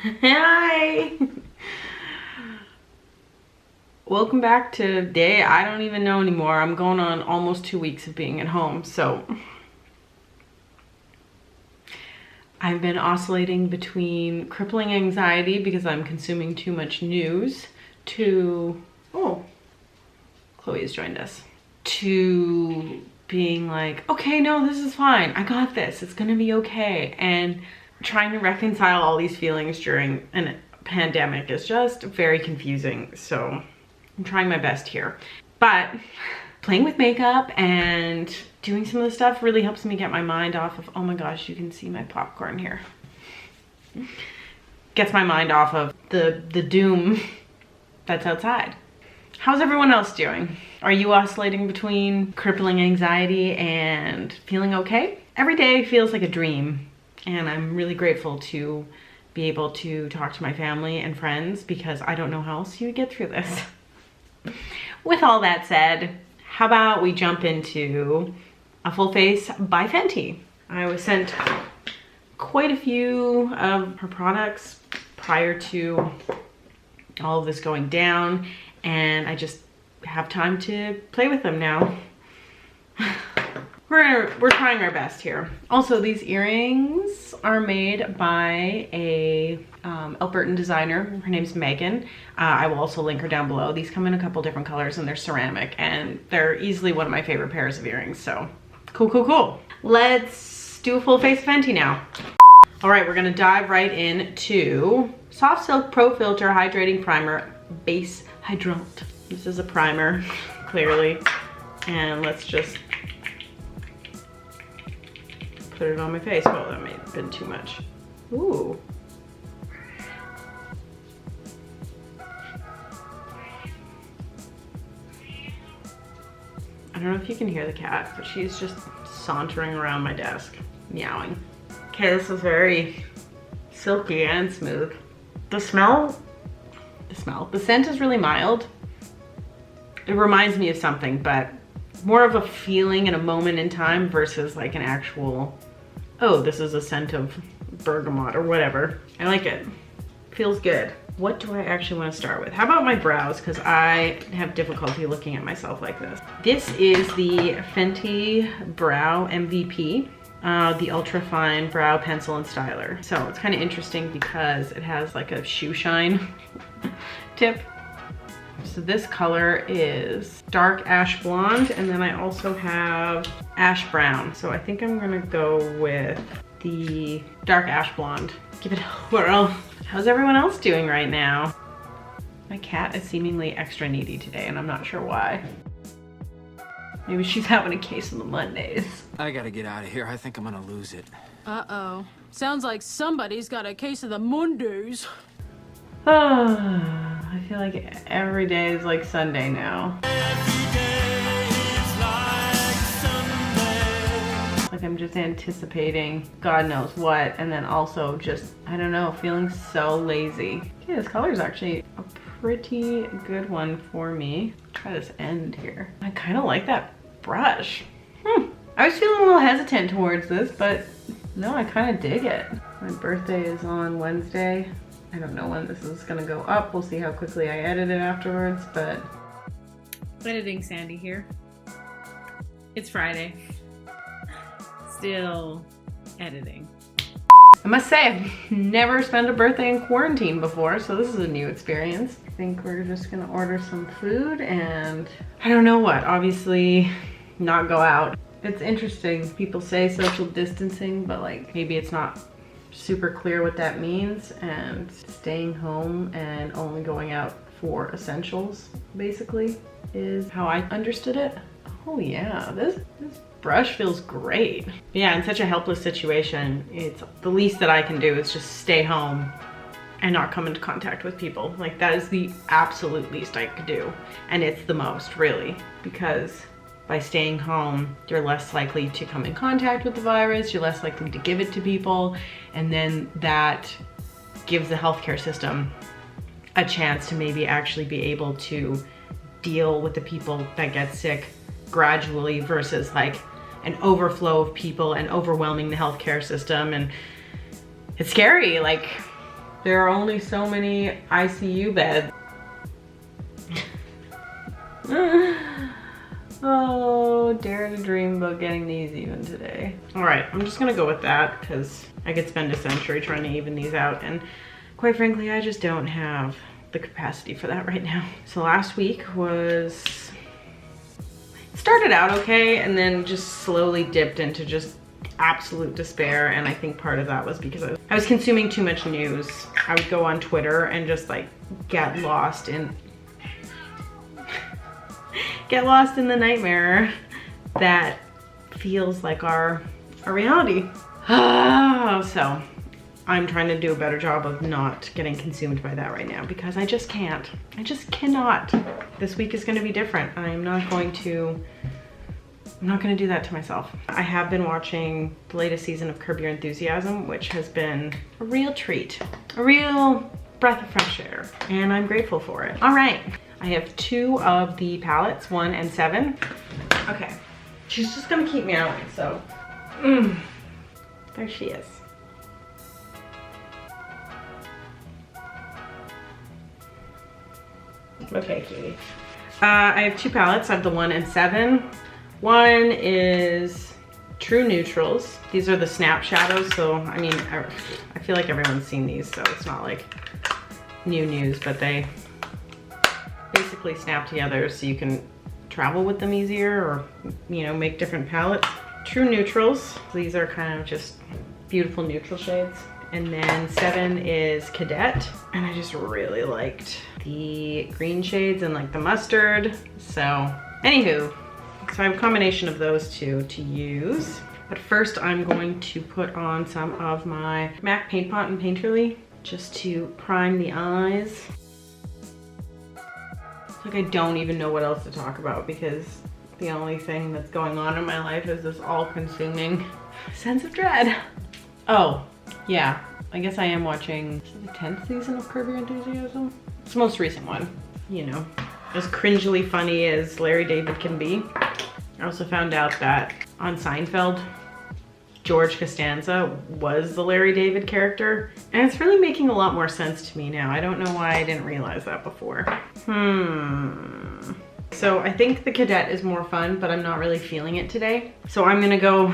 Hi! Welcome back to day I don't even know anymore. I'm going on almost 2 weeks of being at home, so I've been oscillating between crippling anxiety because I'm consuming too much news to, oh, Chloe's joined us, to being like, okay, no, this is fine. I got this. It's gonna be okay. And trying to reconcile all these feelings during a pandemic is just very confusing. So I'm trying my best here. But playing with makeup and doing some of the stuff really helps me get my mind off of, oh my gosh, you can see my popcorn here. Gets my mind off of the doom that's outside. How's everyone else doing? Are you oscillating between crippling anxiety and feeling okay? Every day feels like a dream, and I'm really grateful to be able to talk to my family and friends because I don't know how else you would get through this. With all that said, how about we jump into a full face by Fenty. I was sent quite a few of her products prior to all of this going down, and I just have time to play with them now. We're trying our best here. Also, these earrings are made by a Albertan designer. Her name's Megan. I will also link her down below. These come in a couple different colors and they're ceramic, and they're easily one of my favorite pairs of earrings. So cool. Let's do a full face of Fenty now. All right, we're gonna dive right into Soft Silk Pro Filter Hydrating Primer Base Hydrant. This is a primer, clearly, and let's just put it on my face. Well, that may have been too much. Ooh. I don't know if you can hear the cat, but she's just sauntering around my desk, meowing. Okay, this is very silky and smooth. The scent is really mild. It reminds me of something, but more of a feeling in a moment in time versus like an actual, oh, this is a scent of bergamot or whatever. I like it. Feels good. What do I actually want to start with? How about my brows? Because I have difficulty looking at myself like this. This is the Fenty Brow MVP. The ultra fine brow pencil and styler. So it's kind of interesting because it has like a shoe shine tip. So this color is dark ash blonde, and then I also have ash brown. So I think I'm gonna go with the dark ash blonde. Give it a whirl. How's everyone else doing right now? My cat is seemingly extra needy today, and I'm not sure why. Maybe she's having a case of the Mondays. I gotta get out of here. I think I'm gonna lose it. Uh-oh. Sounds like somebody's got a case of the Mondays. I feel like every day is like Sunday now. Every day is like Sunday. Like I'm just anticipating God knows what, and then also just, I don't know, feeling so lazy. Okay, this color is actually a pretty good one for me. Try this end here. I kind of like that brush. I was feeling a little hesitant towards this, but no, I kind of dig it. My birthday is on Wednesday. I don't know when this is gonna go up. We'll see how quickly I edit it afterwards, but. Editing Sandy here. It's Friday. Still editing. I must say, I've never spent a birthday in quarantine before, so this is a new experience. I think we're just gonna order some food and I don't know what, obviously not go out. It's interesting, people say social distancing, but like maybe it's not super clear what that means, and staying home and only going out for essentials basically is how I understood it. Oh yeah, this brush feels great. Yeah, in such a helpless situation, it's the least that I can do is just stay home and not come into contact with people. Like that is the absolute least I could do. And it's the most, really, because by staying home, you're less likely to come in contact with the virus, you're less likely to give it to people, and then that gives the healthcare system a chance to maybe actually be able to deal with the people that get sick gradually versus like an overflow of people and overwhelming the healthcare system. And it's scary, like There are only so many ICU beds. Oh, dare to dream about getting these even today. All right, I'm just gonna go with that because I could spend a century trying to even these out, and quite frankly, I just don't have the capacity for that right now. So last week started out okay, and then just slowly dipped into just absolute despair, and I think part of that was because I was consuming too much news. I would go on Twitter and just like get lost in the nightmare that feels like our reality. So I'm trying to do a better job of not getting consumed by that right now because I just can't. I just cannot. This week is going to be different. I'm not going to do that to myself. I have been watching the latest season of Curb Your Enthusiasm, which has been a real treat, a real breath of fresh air, and I'm grateful for it. All right. I have 2 of the palettes, 1 and 7. Okay, she's just gonna keep meowing, so. There she is. Okay, cutie. I have 2 palettes. I have the 1 and 7. One is True Neutrals. These are the snap shadows, so I mean, I feel like everyone's seen these, so it's not like new news, but they basically snap together so you can travel with them easier, or you know, make different palettes. True Neutrals, these are kind of just beautiful neutral shades. And then 7 is Cadet, and I just really liked the green shades and like the mustard. So anywho, so I have a combination of those 2 to use. But first I'm going to put on some of my MAC Paint Pot and Painterly just to prime the eyes. Like I don't even know what else to talk about because the only thing that's going on in my life is this all-consuming sense of dread. Oh, yeah, I guess I am watching the 10th season of Curb Your Enthusiasm. It's the most recent one, you know, as cringily funny as Larry David can be. I also found out that on Seinfeld, George Costanza was the Larry David character, and it's really making a lot more sense to me now. I don't know why I didn't realize that before. So I think the Cadet is more fun, but I'm not really feeling it today. So I'm gonna go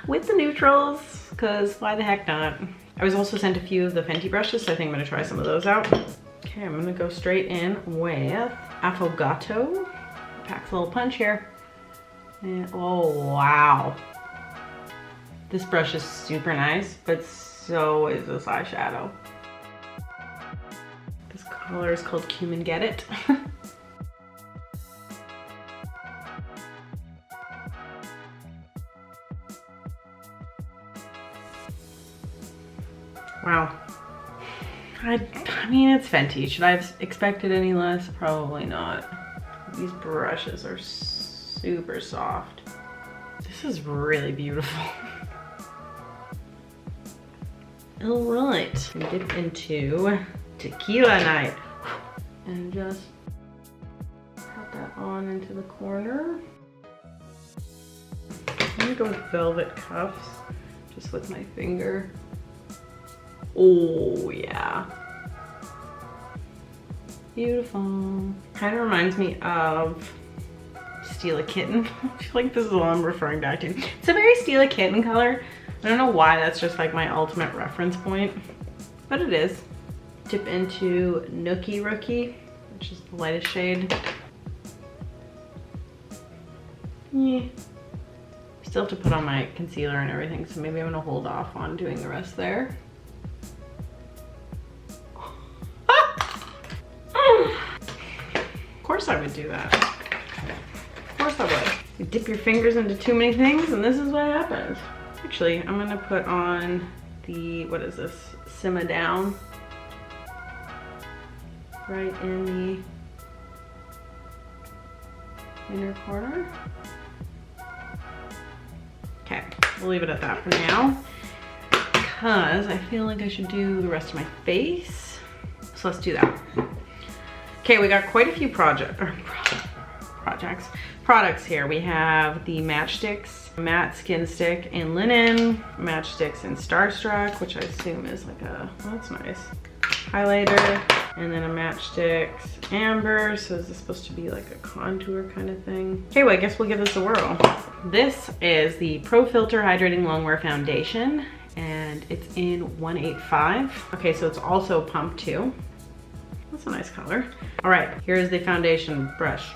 with the neutrals, because why the heck not? I was also sent a few of the Fenty brushes, so I think I'm gonna try some of those out. Okay, I'm gonna go straight in with Affogato. Packs a little punch here. And, oh, wow. This brush is super nice, but so is this eyeshadow. This color is called Cumin Get It. Wow. I mean, it's Fenty. Should I have expected any less? Probably not. These brushes are super soft. This is really beautiful. All right, dip into Tequila Night and just pat that on into the corner. I'm gonna go with Velvet Cuffs, just with my finger. Oh yeah, beautiful. Kind of reminds me of Steal a Kitten. I feel like this is what I'm referring back to. It's a very Steal a Kitten color. I don't know why, that's just like my ultimate reference point, but it is. Dip into Nookie Rookie, which is the lightest shade. Yeah. Still have to put on my concealer and everything, so maybe I'm gonna hold off on doing the rest there. Of course I would do that. Of course I would. You dip your fingers into too many things and this is what happens. Actually, I'm gonna put on the, what is this? Simmer Down. Right in the inner corner. Okay, we'll leave it at that for now because I feel like I should do the rest of my face. So let's do that. Okay, we got quite a few products here. We have the Matchsticks Matte Skin Stick in Linen, Matchsticks in Starstruck, which I assume is like a, oh, that's nice. highlighter, and then a Matchsticks Amber. So is this supposed to be like a contour kind of thing? Okay, well, I guess we'll give this a whirl. This is the Pro Filt'r Hydrating Longwear Foundation, and it's in 185. Okay, so it's also pump too. That's a nice color. All right, here's the foundation brush.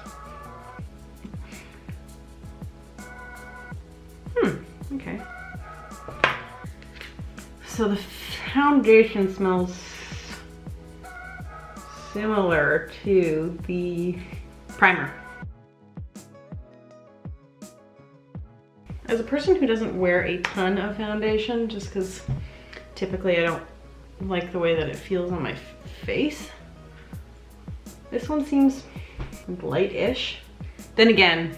Okay. So the foundation smells similar to the primer. As a person who doesn't wear a ton of foundation, just because typically I don't like the way that it feels on my face, this one seems light-ish. Then again,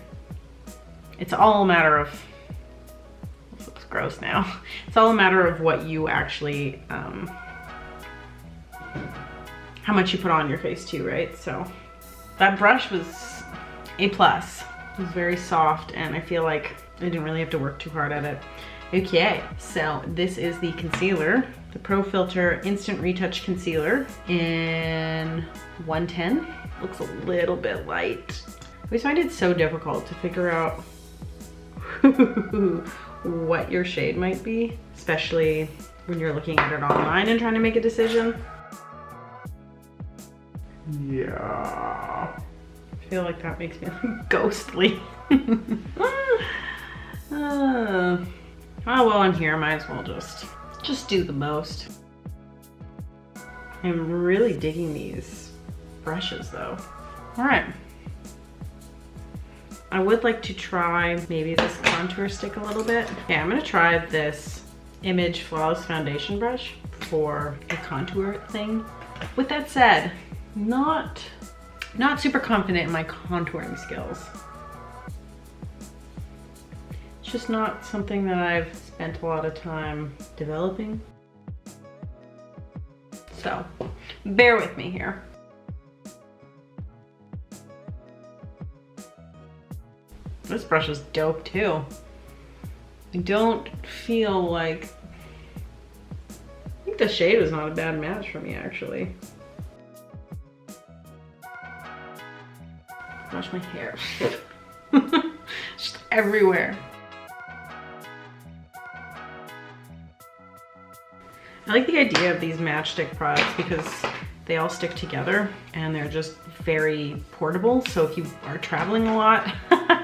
it's all a matter of, this looks gross now. It's all a matter of what you actually, how much you put on your face too, right? So that brush was A+. It was very soft, and I feel like I didn't really have to work too hard at it. Okay, so this is the concealer, the Pro Filt'r Instant Retouch Concealer in 110. Looks a little bit light. I always find it so difficult to figure out what your shade might be, especially when you're looking at it online and trying to make a decision. Yeah. I feel like that makes me look ghostly. Oh, well, I'm here, might as well just do the most. I'm really digging these brushes though. All right. I would like to try maybe this contour stick a little bit. Yeah, I'm gonna try this Image Flawless Foundation brush for a contour thing. With that said, not super confident in my contouring skills. It's just not something that I've spent a lot of time developing. So, bear with me here. This brush is dope too. I don't feel like, I think the shade was not a bad match for me actually. Wash my hair. Just everywhere. I like the idea of these matchstick products because they all stick together and they're just very portable. So if you are traveling a lot,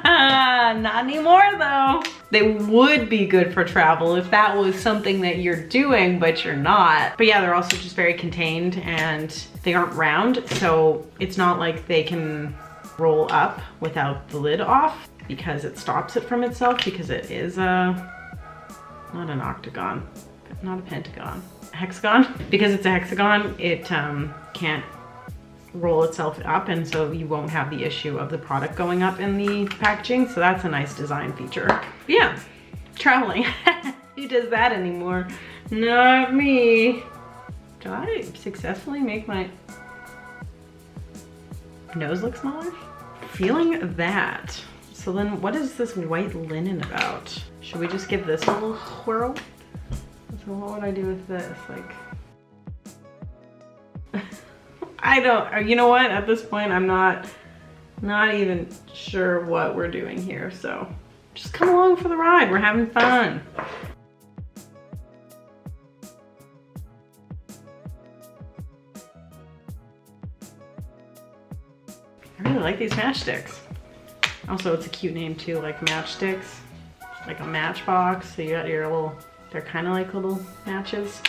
not anymore though. They would be good for travel if that was something that you're doing, but you're not. But yeah, they're also just very contained and they aren't round. So it's not like they can roll up without the lid off because it stops it from itself, because it is not an octagon, not a pentagon, a hexagon. Because it's a hexagon, it can't roll itself up, and so you won't have the issue of the product going up in the packaging. So that's a nice design feature. But yeah, traveling. Who does that anymore? Not me. Did I successfully make my nose look smaller? Feeling that. So then what is this white linen about? Should we just give this a little whirl? So what would I do with this? Like, I don't, you know what? At this point, I'm not even sure what we're doing here. So just come along for the ride. We're having fun. I really like these matchsticks. Also, it's a cute name too, like matchsticks, like a matchbox. So you got your little, they're kind of like little matches.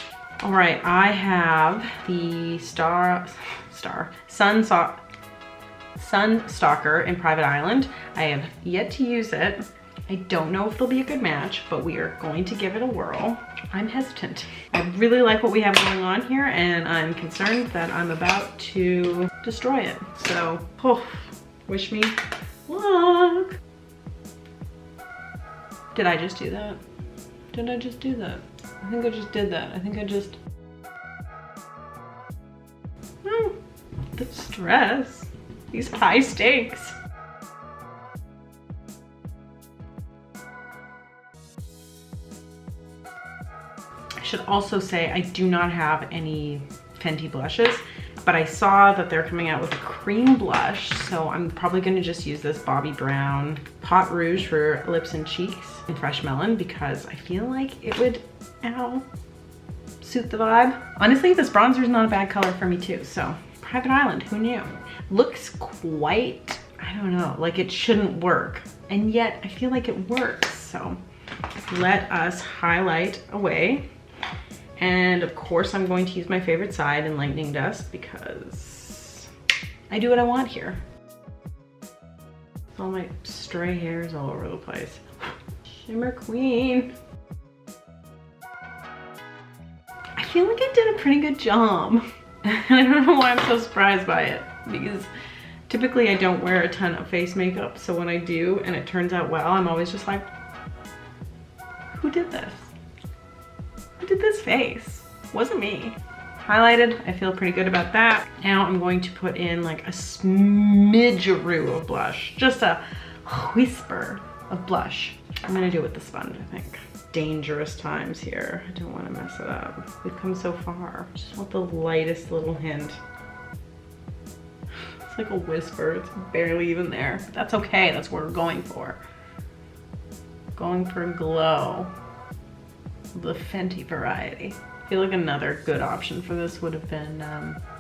All right, I have the Sun Stalker in Private Island. I have yet to use it. I don't know if it'll be a good match, but we are going to give it a whirl. I'm hesitant. I really like what we have going on here, and I'm concerned that I'm about to destroy it. So, oh, wish me luck. Did I just do that? Did I just do that? I think I just did that. I think I just... Oh, the stress. These high stakes. I should also say I do not have any Fenty blushes, but I saw that they're coming out with a cream blush, so I'm probably gonna just use this Bobbi Brown Pot Rouge for lips and cheeks in Fresh Melon because I feel like it would, suit the vibe. Honestly, this bronzer is not a bad color for me too, so Private Island, who knew? Looks quite, I don't know, like it shouldn't work, and yet I feel like it works, so let us highlight away. And of course, I'm going to use my favorite side in Lightning Dust because I do what I want here. All my stray hairs all over the place. Shimmer Queen. I feel like I did a pretty good job. I don't know why I'm so surprised by it because typically I don't wear a ton of face makeup. So when I do and it turns out well, I'm always just like, who did this? Who did this face? Wasn't me. Highlighted, I feel pretty good about that. Now I'm going to put in like a smidgeroo of blush, just a whisper of blush. I'm gonna do it with the sponge, I think. Dangerous times here. I don't want to mess it up. We've come so far. Just want the lightest little hint. It's like a whisper, it's barely even there. But that's okay, that's what we're going for. Going for glow. The Fenty variety. I feel like another good option for this would have been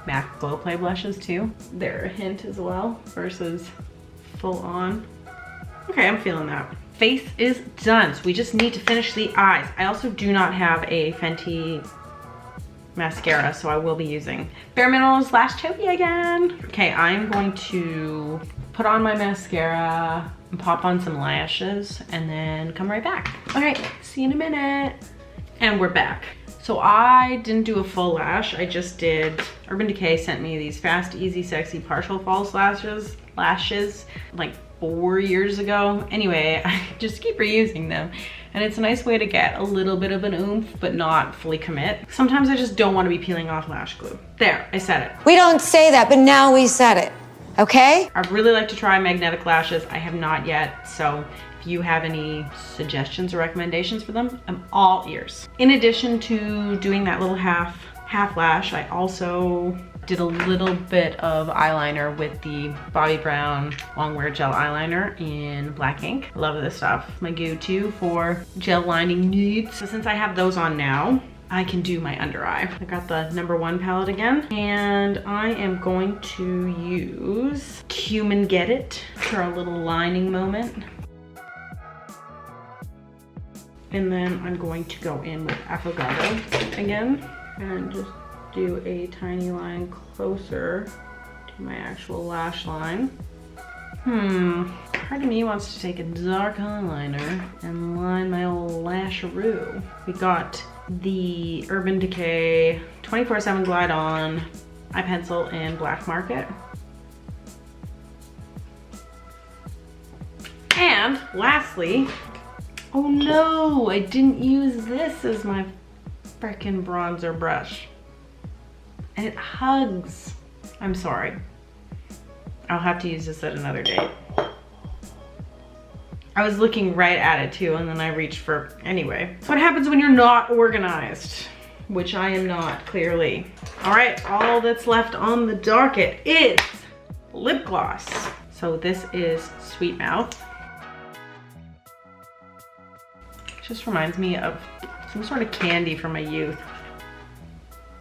MAC Glow Play blushes too. They're a hint as well versus full on. Okay, I'm feeling that. Face is done, so we just need to finish the eyes. I also do not have a Fenty mascara, so I will be using Bare Minerals Lash Choky again. Okay, I'm going to put on my mascara and pop on some lashes and then come right back. All right, see you in a minute. And we're back. So I didn't do a full lash. I just did, Urban Decay sent me these Fast, Easy, Sexy Partial False lashes like 4 years ago. Anyway, I just keep reusing them. And it's a nice way to get a little bit of an oomph, but not fully commit. Sometimes I just don't want to be peeling off lash glue. There, I said it. We don't say that, but now we said it, okay? I'd really like to try magnetic lashes. I have not yet, so if you have any suggestions or recommendations for them, I'm all ears. In addition to doing that little half lash, I also did a little bit of eyeliner with the Bobbi Brown Longwear Gel Eyeliner in black ink. I love this stuff. My go-to for gel lining needs. So since I have those on now, I can do my under eye. I got the #1 palette again, and I am going to use Cumin Get It for a little lining moment. And then I'm going to go in with Affogato again and just do a tiny line closer to my actual lash line. Part of me wants to take a dark eyeliner and line my old lasharoo. We got the Urban Decay 24/7 Glide On eye pencil in Black Market. And lastly, oh no, I didn't use this as my frickin' bronzer brush. And it hugs. I'm sorry. I'll have to use this at another date. I was looking right at it too, and then I reached for, anyway. So what happens when you're not organized? Which I am not, clearly. All right, all that's left on the docket is lip gloss. So this is Sweet Mouth. Just reminds me of some sort of candy from my youth.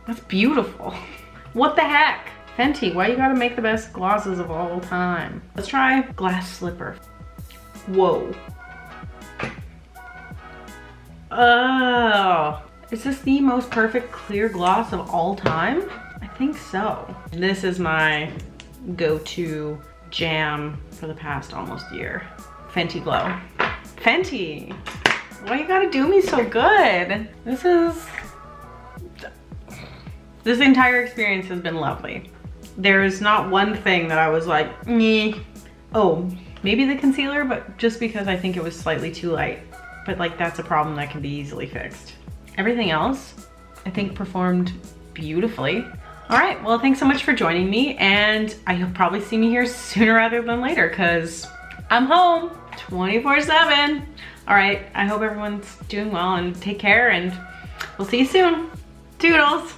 That's beautiful. What the heck? Fenty, why you gotta make the best glosses of all time? Let's try Glass Slipper. Whoa. Oh, is this the most perfect clear gloss of all time? I think so. This is my go-to jam for the past almost year. Fenty Glow. Fenty, why you gotta do me so good? This entire experience has been lovely. There's not one thing that I was like, meh. Oh, maybe the concealer, but just because I think it was slightly too light. But like, that's a problem that can be easily fixed. Everything else, I think, performed beautifully. All right, well, thanks so much for joining me, and you'll probably see me here sooner rather than later, because I'm home 24/7. All right, I hope everyone's doing well, and take care, and we'll see you soon. Toodles.